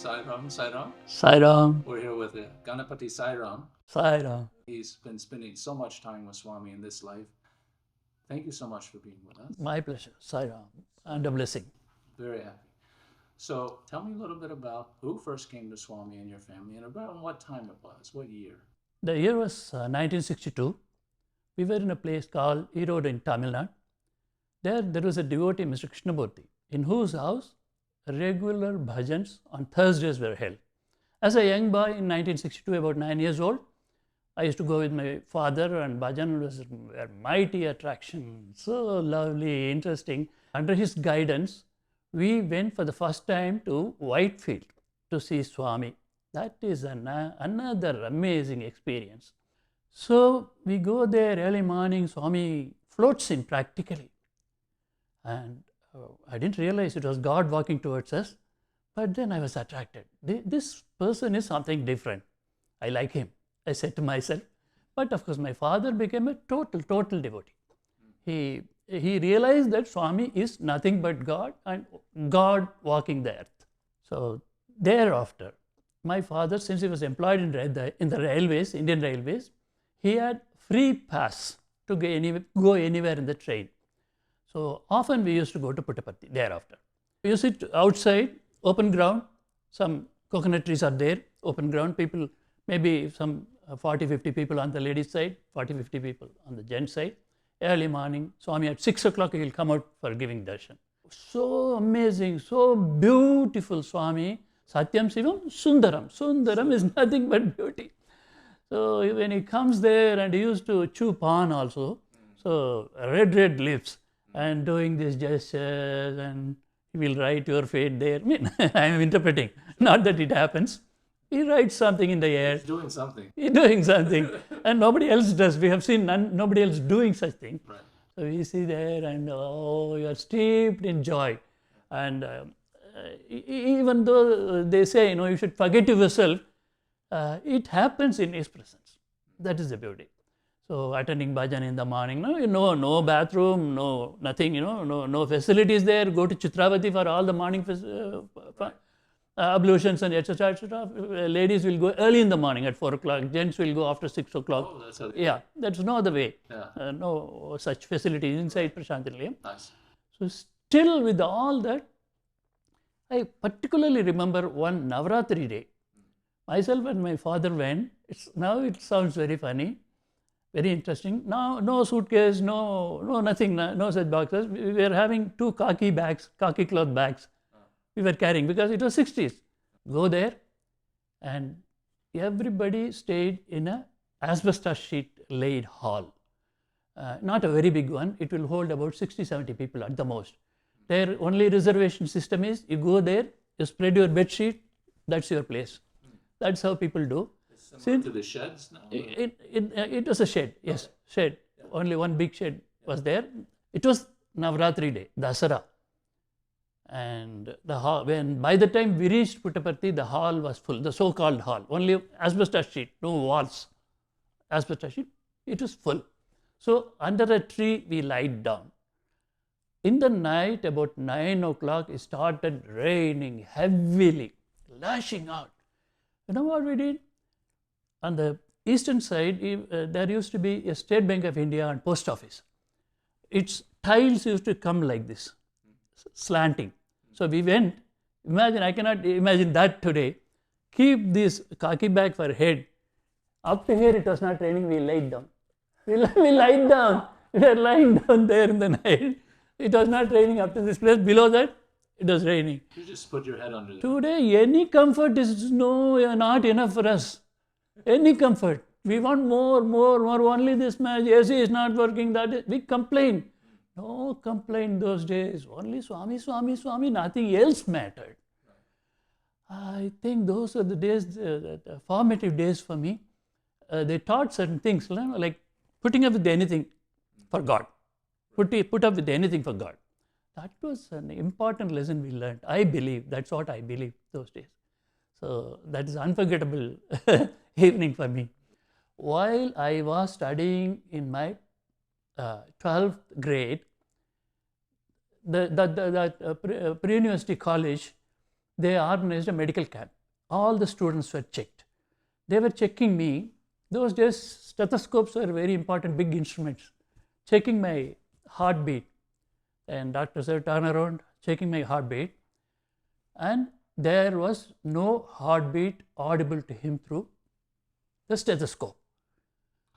Sai Ram, Sai Ram. Sai Ram. We're here with Ganapathi Sai Ram. Sai Ram. He's been spending so much time with Swami in this life. Thank you so much for being with us. My pleasure, Sai Ram, and a blessing. Very happy. So tell me a little bit about who first came to Swami in your family and about what time it was, what year? The year was 1962. We were in a place called Erode in Tamil Nadu. There was a devotee, Mr. Krishnamurti, in whose house regular bhajans on Thursdays were held. As a young boy in 1962, about 9 years old, I used to go with my father, and bhajan was a mighty attraction, so lovely, interesting. Under his guidance, we went for the first time to Whitefield to see Swami. That is another amazing experience. So we go there early morning, Swami floats in practically. And I didn't realize it was God walking towards us, but then I was attracted. This person is something different. I like him, I said to myself. But of course, my father became a total devotee. He realized that Swami is nothing but God and God walking the earth. So thereafter, my father, since he was employed in the railways, Indian Railways, he had free pass to go anywhere in the train. So often we used to go to Puttaparthi thereafter. We used to sit outside, open ground, some coconut trees are there, open ground, people, maybe some 40-50 people on the ladies' side, 40-50 people on the gents' side. Early morning, Swami at 6 o'clock, he will come out for giving darshan. So amazing, so beautiful Swami, Sathyam, Shivam, Sundaram. Sundaram is nothing but beauty. So when he comes there, and he used to chew Paan also, so red lips, and doing these gestures, and he will write your fate there. I mean, I am interpreting, not that it happens. He writes something in the air. He's doing something. He's doing something, and nobody else does. We have seen nobody else doing such thing. Right. So we see there, and oh, you are steeped in joy. And even though they say, you should forget yourself, it happens in his presence. That is the beauty. So attending bhajan in the morning, no bathroom, no nothing, no facilities there. Go to Chitravati for all the morning ablutions and etc. Ladies will go early in the morning at 4 o'clock. Gents will go after 6 o'clock. Oh, that's how they Yeah, that's no other way. Yeah. No such facilities inside Prashant Nilayam. Nice. So still with all that, I particularly remember one Navarathri day. Myself and my father went. Now it sounds very funny, very interesting. Now no suitcase, no nothing, no such boxes. We were having 2 khaki cloth bags. We were carrying because it was 60s. Go there, and everybody stayed in a asbestos sheet laid hall. Not a very big one. It will hold about 60-70 people at the most. Their only reservation system is you go there, you spread your bed sheet, that's your place. That's how people do. Similar to the sheds now? It was a shed, yes, shed. Only one big shed was there. It was Navarathri day, Dasara. And the hall, by the time we reached Puttaparthi, the hall was full, the so-called hall. Only asbestos sheet, no walls. Asbestos sheet, it was full. So under a tree, we lied down. In the night, about 9 o'clock, it started raining heavily, lashing out. You know what we did? On the eastern side, there used to be a State Bank of India and post office. Its tiles used to come like this, slanting. So we went, imagine, I cannot imagine that today. Keep this khaki bag for head. Up to here it was not raining, we laid down. We lied down. We were lying down there in the night. It was not raining up to this place. Below that, it was raining. You just put your head under it. Today, any comfort is not enough for us. Any comfort. We want more. Only this much. AC is not working. We complain. No complaint those days. Only Swami. Nothing else mattered. I think those are the days, the formative days for me. They taught certain things, like putting up with anything for God. Put up with anything for God. That was an important lesson we learned. I believe, that's what I believe those days. So that is unforgettable evening for me. While I was studying in my 12th grade, the pre-university college they organized a medical camp. All the students were checked. They were checking me. Those days, stethoscopes were very important, big instruments. Checking my heartbeat. And doctor said, turn around, checking my heartbeat. And there was no heartbeat audible to him through the stethoscope.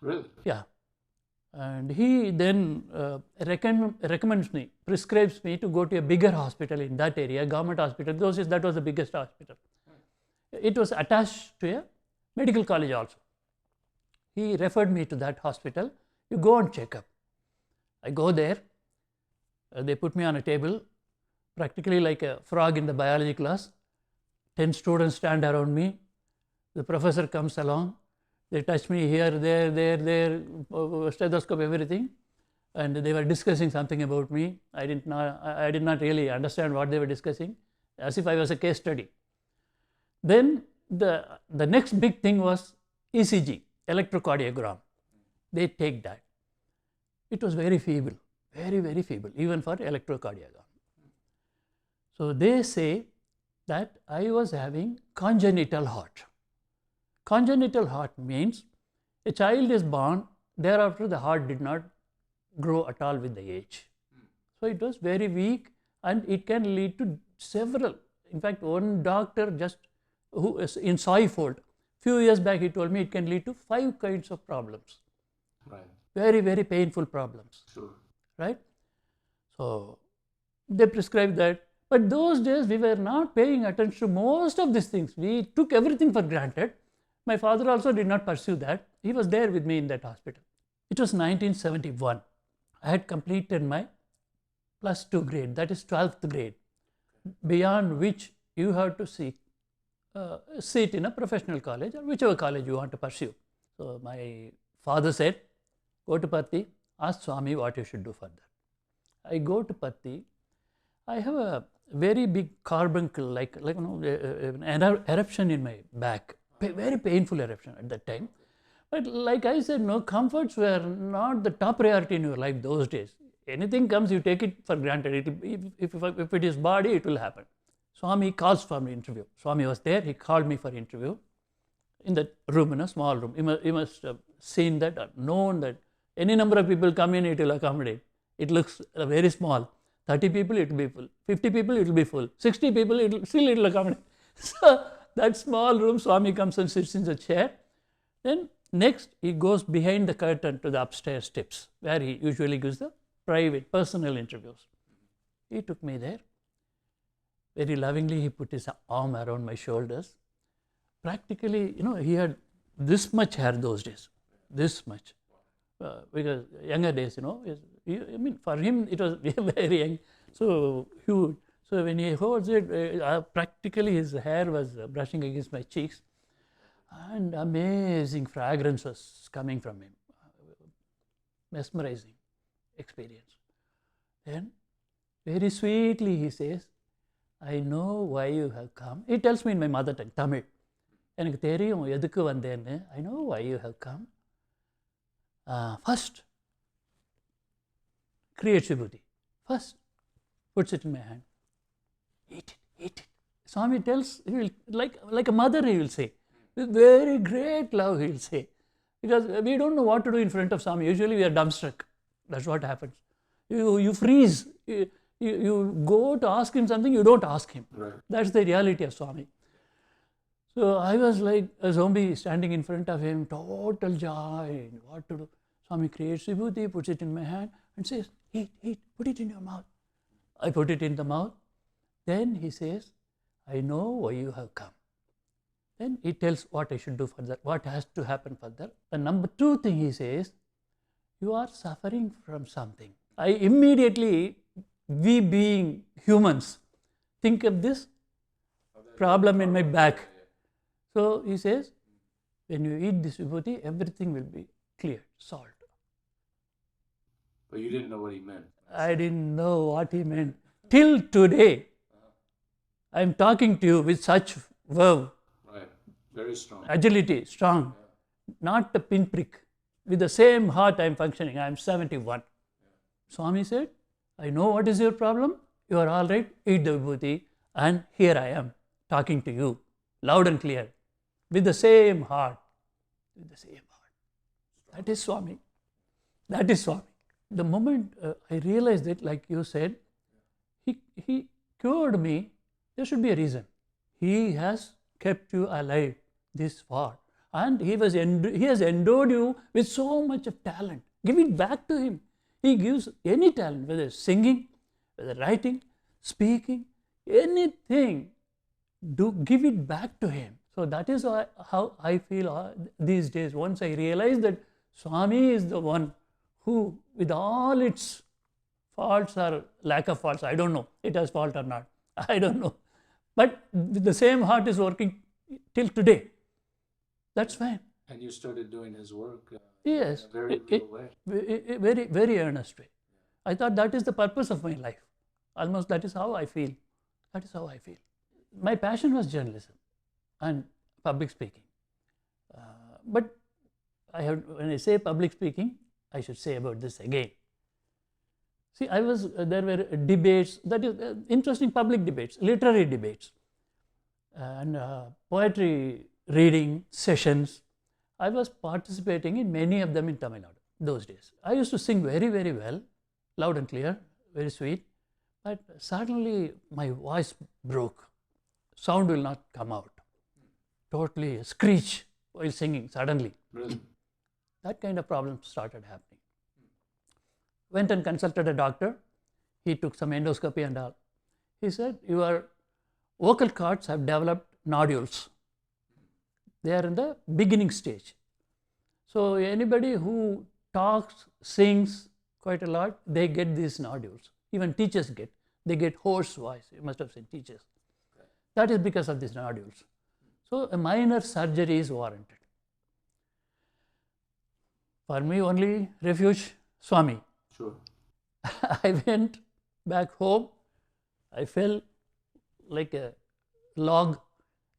Really? Yeah. And he then recommends me, prescribes me to go to a bigger hospital in that area, government hospital. Those days, that was the biggest hospital. It was attached to a medical college also. He referred me to that hospital. You go and check up. I go there. They put me on a table, practically like a frog in the biology class. 10 students stand around me. The professor comes along. They touch me here, there, stethoscope, everything. And they were discussing something about me. I did not really understand what they were discussing, as if I was a case study. Then the next big thing was ECG, electrocardiogram. They take that. It was very feeble, very, very feeble, even for electrocardiogram. So they say that I was having congenital heart. Congenital heart means a child is born, thereafter the heart did not grow at all with the age. So it was very weak, and it can lead to several. In fact, one doctor who is in Sai Fold, few years back, he told me it can lead to 5 kinds of problems. Right. Very, very painful problems. Sure. Right? So they prescribed that. But those days we were not paying attention to most of these things. We took everything for granted. My father also did not pursue that. He was there with me in that hospital. It was 1971. I had completed my +2 grade, that is 12th grade, beyond which you have to seek a seat in a professional college or whichever college you want to pursue. So my father said, go to Parthi, ask Swami what you should do further. I go to Parthi. I have a very big carbuncle, like an eruption in my back. Very painful eruption at that time. But like I said, no, comforts were not the top priority in your life those days. Anything comes, you take it for granted. If it is body, it will happen. Swami calls for me interview. Swami was there. He called me for interview in that room, in a small room. You must have seen that or known that any number of people come in, it will accommodate. It looks very small. 30 people, it will be full. 50 people, it will be full. 60 people, it will accommodate. So that small room, Swami comes and sits in the chair. Then next, he goes behind the curtain to the upstairs steps, where he usually gives the private, personal interviews. He took me there. Very lovingly, he put his arm around my shoulders. Practically, he had this much hair those days, this much. Because younger days, for him, it was very young, so huge. So when he holds it, practically his hair was brushing against my cheeks, and amazing fragrance was coming from him. Mesmerizing experience. Then, very sweetly he says, I know why you have come. He tells me in my mother tongue, Tamil. எனக்கு தெரியும் எதுக்கு வந்தேன்னு. I know why you have come. First, creates vibhuti. First, puts it in my hand. Eat it. Swami tells, he will, like a mother, he will say. With very great love, he will say. Because we don't know what to do in front of Swami. Usually we are dumbstruck. That's what happens. You freeze. You go to ask him something, you don't ask him. Right. That's the reality of Swami. So I was like a zombie standing in front of him, total joy. What to do? Swami creates vibhuti, puts it in my hand and says, eat, put it in your mouth. I put it in the mouth. Then he says, I know why you have come. Then he tells what I should do further, what has to happen further. The number 2 thing he says, you are suffering from something. I immediately, we being humans, think of this problem in my back. So he says, when you eat this vibhuti, everything will be clear, solved. But you didn't know what he meant. I didn't know what he meant. Till today, I am talking to you with such verve. Right. Very strong. Agility, strong. Yeah. Not a pinprick. With the same heart I am functioning. I am 71. Yeah. Swami said, I know what is your problem. You are all right. Eat the vibhuti. And here I am. talking to you, loud and clear, with the same heart. With the same heart. That is Swami. That is Swami. The moment I realized it, like you said, he cured me, there should be a reason. He has kept you alive this far. And he has endowed you with so much of talent. Give it back to him. He gives any talent, whether it's singing, whether writing, speaking, anything. Do give it back to him. So that is how I feel these days. Once I realize that Swami is the one who, with all its faults or lack of faults, I don't know, it has fault or not, I don't know. But the same heart is working till today. That's fine. And you started doing his work yes, in a very real way. Very, very earnest way. I thought that is the purpose of my life. Almost that is how I feel. That is how I feel. My passion was journalism and public speaking. But when I say public speaking, I should say about this again. See, there were debates, that is interesting public debates, literary debates, and poetry reading sessions. I was participating in many of them in Tamil Nadu those days. I used to sing very, very well, loud and clear, very sweet, but suddenly my voice broke. Sound will not come out. Totally a screech while singing suddenly. Really? That kind of problem started happening. Went and consulted a doctor. He took some endoscopy and all. He said, your vocal cords have developed nodules. They are in the beginning stage. So anybody who talks, sings quite a lot, they get these nodules. Even teachers they get hoarse voice. You must have seen teachers. That is because of these nodules. So a minor surgery is warranted. For me, only refuge, Swami. Sure. I went back home. I fell like a log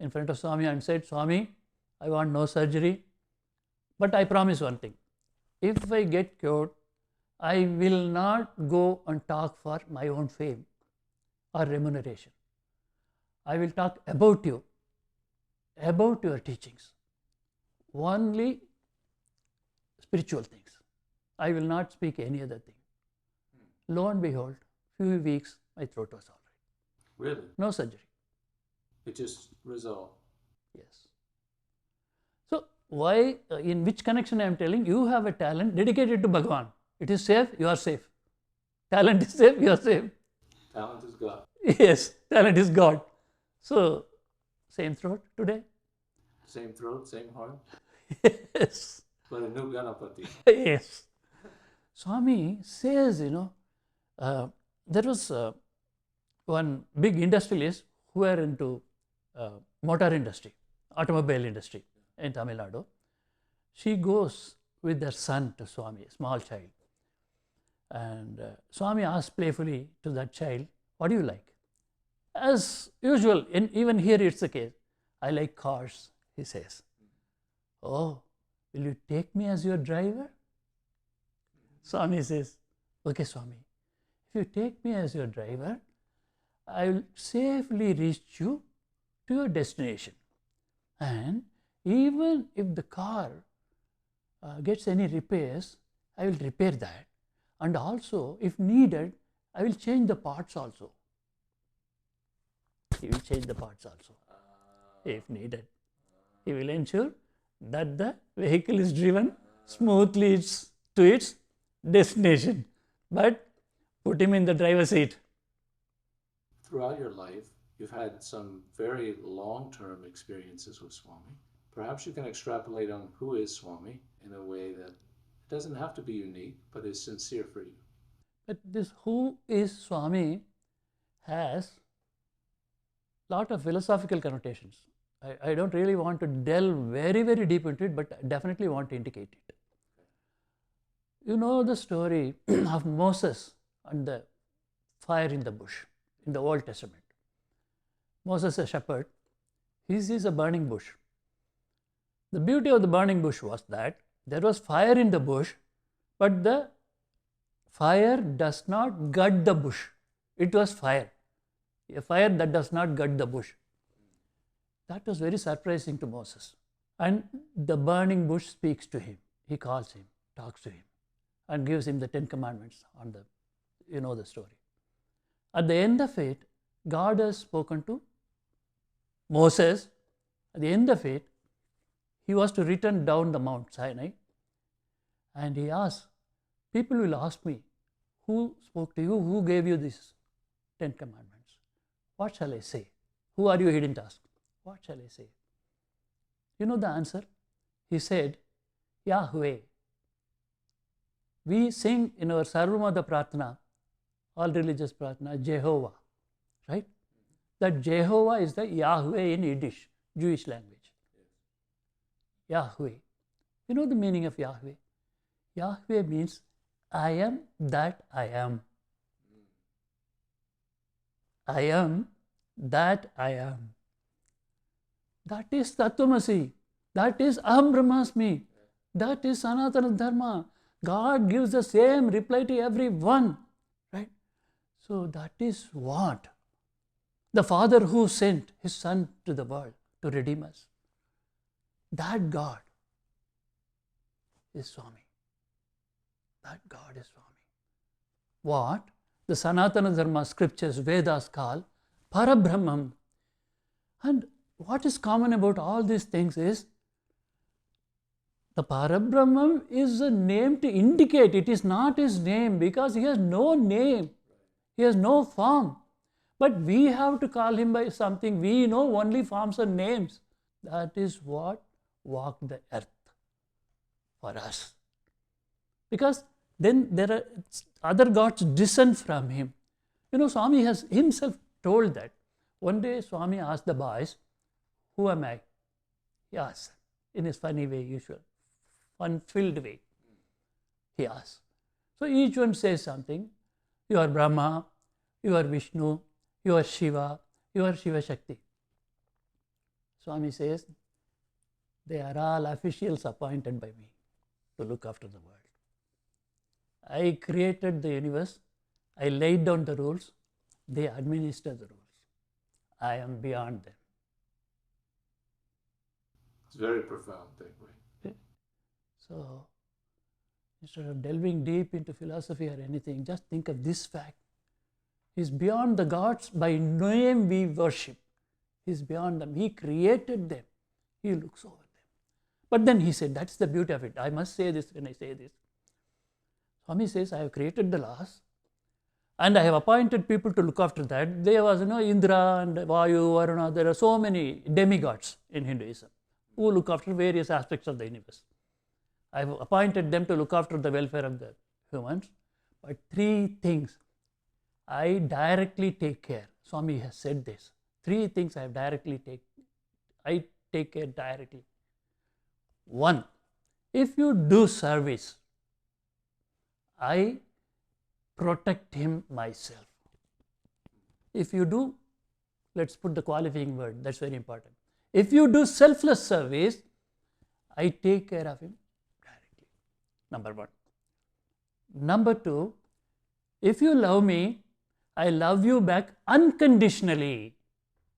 in front of Swami and said, Swami, I want no surgery, but I promise one thing. If I get cured, I will not go and talk for my own fame or remuneration. I will talk about you, about your teachings, only spiritual things. I will not speak any other thing. Lo and behold, few weeks, my throat was all right. Really? No surgery. It just resolved. Yes. So why, in which connection I am telling, you have a talent dedicated to Bhagavan. It is safe, you are safe. Talent is safe, you are safe. Talent is God. Yes, talent is God. So, same throat today? Same throat, same heart, Yes. but a new Ganapathi. Yes. Swami says, there was one big industrialist who were into motor industry, automobile industry in Tamil Nadu. She goes with her son to Swami, a small child. And Swami asks playfully to that child, what do you like? As usual, even here it's the case. I like cars, he says. Oh, will you take me as your driver? Swami says, okay, Swami, if you take me as your driver, I will safely reach you to your destination. And even if the car gets any repairs, I will repair that. And also, if needed, I will change the parts also. He will change the parts also, if needed. He will ensure that the vehicle is driven smoothly to its destination. But put him in the driver's seat. Throughout your life, you've had some very long-term experiences with Swami. Perhaps you can extrapolate on who is Swami in a way that doesn't have to be unique, but is sincere for you. But this who is Swami has lot of philosophical connotations. I don't really want to delve very, very deep into it, but I definitely want to indicate it. You know the story of Moses and the fire in the bush in the Old Testament. Moses, a shepherd, he sees a burning bush. The beauty of the burning bush was that there was fire in the bush, but the fire does not gut the bush. It was fire. A fire that does not gut the bush. That was very surprising to Moses. And the burning bush speaks to him. He calls him, talks to him, and gives him the 10 Commandments on the, you know the story. At the end of it, God has spoken to Moses. At the end of it, he was to return down the Mount Sinai, and he asked, people will ask me, who spoke to you? Who gave you these 10 Commandments? What shall I say? Who are you? He didn't ask. What shall I say? You know the answer? He said, Yahweh. We sing in our Sarvamada Prarthana, all religious Prarthana, Jehovah, right? That Jehovah is the Yahweh in Yiddish, Jewish language. Yahweh. You know the meaning of Yahweh? Yahweh means I am that I am. I am that I am. That is Tattvamasi. That is Aham Brahmasmi. That is Sanatana Dharma. God gives the same reply to everyone. Right? So that is what the Father who sent His Son to the world to redeem us. That God is Swami. That God is Swami. What the Sanatana Dharma scriptures, Vedas call Parabrahmam. And what is common about all these things is the Parabrahmam is a name to indicate. It is not His name because He has no name. He has no form. But we have to call Him by something. We know only forms and names. That is what walked the earth for us. Because then there are other gods descend from Him. You know, Swami has himself told that. One day Swami asked the boys, who am I? He asked in his funny way, usual, fun-filled way. He asked. So each one says something. You are Brahma, you are Vishnu, you are Shiva, you are Shiva Shakti. Swami says, they are all officials appointed by me to look after the world. I created the universe, I laid down the rules, they administer the rules. I am beyond them. It's very profound, takeaway. So, instead of delving deep into philosophy or anything, just think of this fact. He is beyond the gods by name we worship. He is beyond them. He created them. He looks over them. But then he said, that's the beauty of it. I must say this when I say this. Swami says, I have created the laws and I have appointed people to look after that. There was, Indra and Vayu, Varuna. There are so many demigods in Hinduism who look after various aspects of the universe. I have appointed them to look after the welfare of the humans. But 3 things I directly take care. Swami has said this. 3 things I take care directly. 1, if you do service, I protect him myself. If you do, let's put the qualifying word, that's very important. If you do selfless service, I take care of him directly. Number 1. Number 2, if you love me, I love you back unconditionally.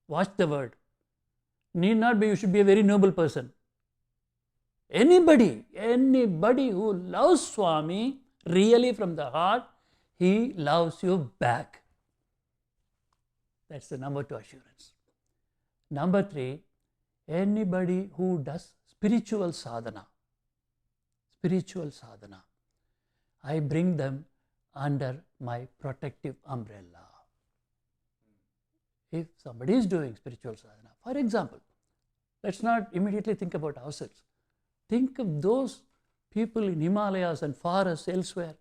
Watch the word. Need not be, you should be a very noble person. Anybody who loves Swami really from the heart, he loves you back. That's the number 2 assurance. Number 3, anybody who does spiritual sadhana, I bring them under my protective umbrella. If somebody is doing spiritual sadhana, for example, let's not immediately think about ourselves. Think of those people in Himalayas and forests elsewhere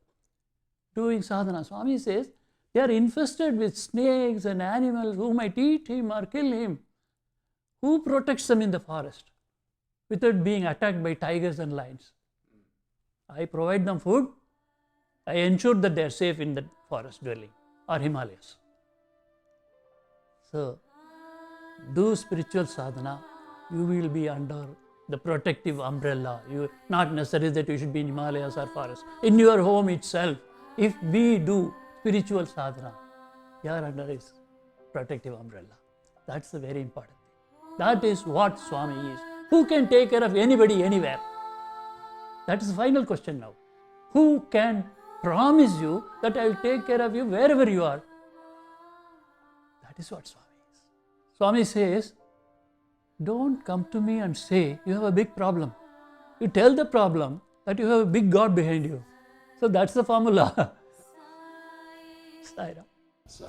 doing sadhana. Swami says they are infested with snakes and animals who might eat him or kill him. Who protects them in the forest without being attacked by tigers and lions? I provide them food. I ensure that they are safe in the forest dwelling or Himalayas. So, do spiritual sadhana, you will be under the protective umbrella. Not necessarily that you should be in Himalayas or forest. In your home itself, if we do spiritual sadhana, you are under his protective umbrella. That's a very important thing. That is what Swami is. Who can take care of anybody anywhere? That is the final question now. Who can promise you that I will take care of you wherever you are? That is what Swami is. Swami says, don't come to me and say you have a big problem. You tell the problem that you have a big God behind you. So that's the formula. Sai Ram. Sai.